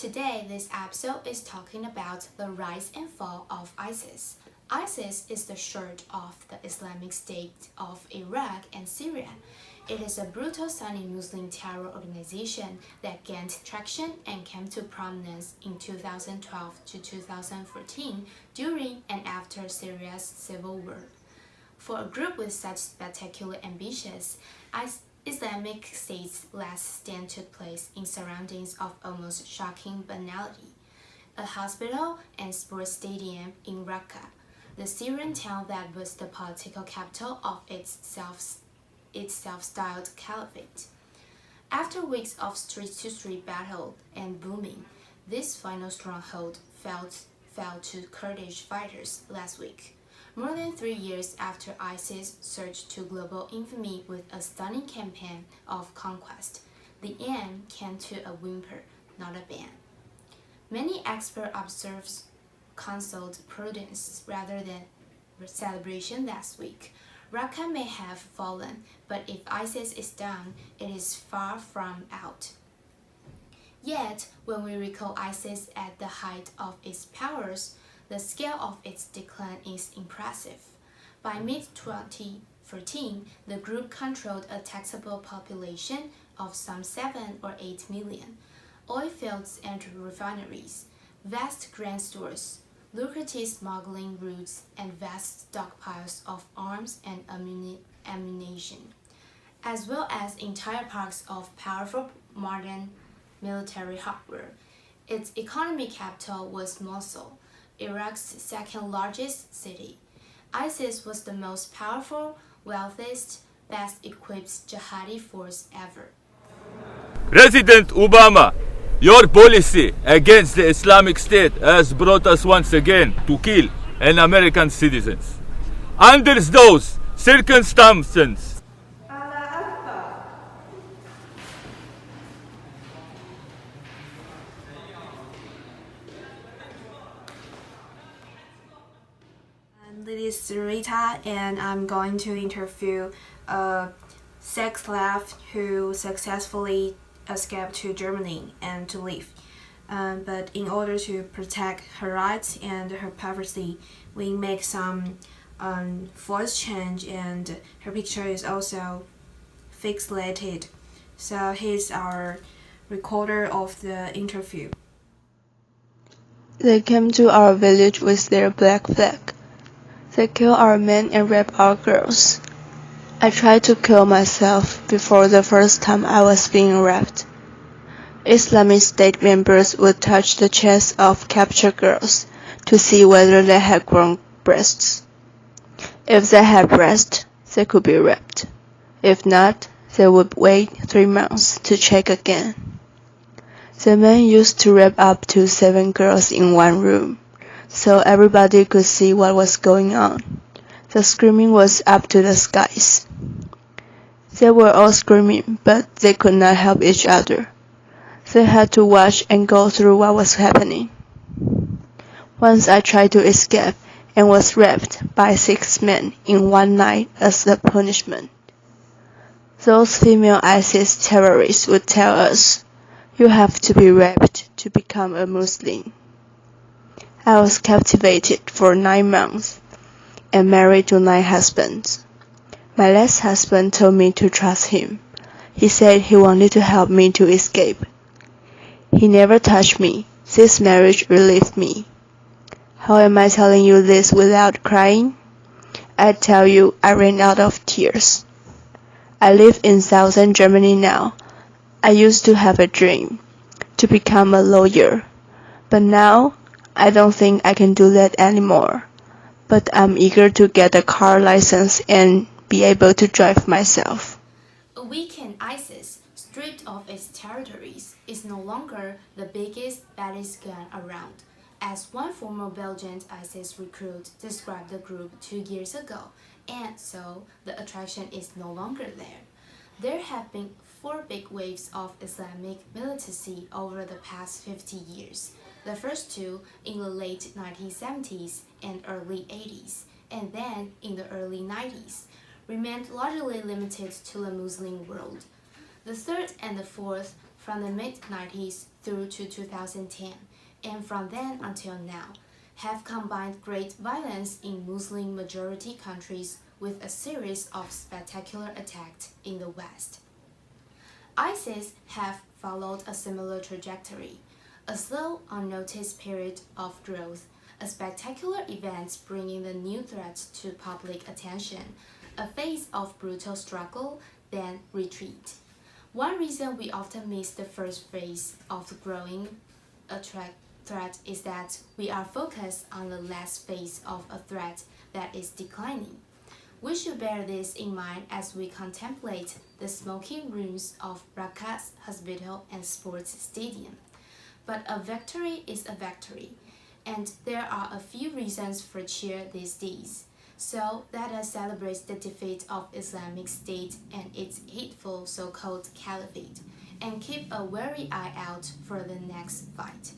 Today, this episode is talking about the rise and fall of ISIS. ISIS is the short of the Islamic State of Iraq and Syria. It is a brutal Sunni Muslim terror organization that gained traction and came to prominence in 2012 to 2014 during and after Syria's civil war. For a group with such spectacular ambitions, Islamic State's last stand took place in surroundings of almost shocking banality. A hospital and sports stadium in Raqqa, the Syrian town that was the political capital of its self-styled caliphate. After weeks of street-to-street battle and booming, this final stronghold fell to Kurdish fighters last week. More than 3 years after ISIS surged to global infamy with a stunning campaign of conquest, the end came to a whimper, not a ban. Many expert observers consulted prudence rather than celebration last week. Raqqa may have fallen, but if ISIS is down, it is far from out. Yet, when we recall ISIS at the height of its powers, the scale of its decline is impressive. By mid-2014, the group controlled a taxable population of some 7 or 8 million, oil fields and refineries, vast grain stores, lucrative smuggling routes, and vast stockpiles of arms and ammunition, as well as entire parks of powerful modern military hardware. Its economic capital was Mosul, Iraq's second largest city. ISIS was the most powerful, wealthiest, best equipped jihadi force ever. President Obama, your policy against the Islamic State has brought us once again to kill an American citizens. Under those circumstances, This is Rita, and I'm going to interview a sex slave who successfully escaped to Germany and to live. But in order to protect her rights and her privacy, we make some voice change, and her picture is also pixelated. So here's our recorder of the interview. They came to our village with their black flag. They kill our men and rape our girls. I tried to kill myself before the first time I was being raped. Islamic State members would touch the chests of captured girls to see whether they had grown breasts. If they had breasts, they could be raped. If not, they would wait 3 months to check again. The men used to rape up to 7 girls in one room, so everybody could see what was going on. The screaming was up to the skies. They were all screaming, but they could not help each other. They had to watch and go through what was happening. Once I tried to escape and was raped by 6 men in one night as a punishment. Those female ISIS terrorists would tell us, "You have to be raped to become a Muslim." I was captivated for 9 months and married to 9 husbands. My last husband told me to trust him. He said he wanted to help me to escape. He never touched me. This marriage relieved me. How am I telling you this without crying? I tell you, I ran out of tears. I live in southern Germany now. I used to have a dream to become a lawyer, but now I don't think I can do that anymore, but I'm eager to get a car license and be able to drive myself. A weakened ISIS, stripped of its territories, is no longer the biggest, baddest gun around, as one former Belgian ISIS recruit described the group 2 years ago, and so the attraction is no longer there. There have been 4 big waves of Islamic militancy over the past 50 years. The first 2 in the late 1970s and early 80s, and then in the early 90s, remained largely limited to the Muslim world. The third and the fourth from the mid-90s through to 2010, and from then until now, have combined great violence in Muslim-majority countries with a series of spectacular attacks in the West. ISIS have followed a similar trajectory, a slow, unnoticed period of growth, a spectacular events bringing the new threats to public attention, a phase of brutal struggle, then retreat. One reason we often miss the first phase of the growing threat is that we are focused on the last phase of a threat that is declining. We should bear this in mind as we contemplate the smoking rooms of Raqqa Hospital and Sports Stadium. But a victory is a victory, and there are a few reasons for cheer these days. So let us celebrate the defeat of Islamic State and its hateful so-called caliphate, and keep a wary eye out for the next fight.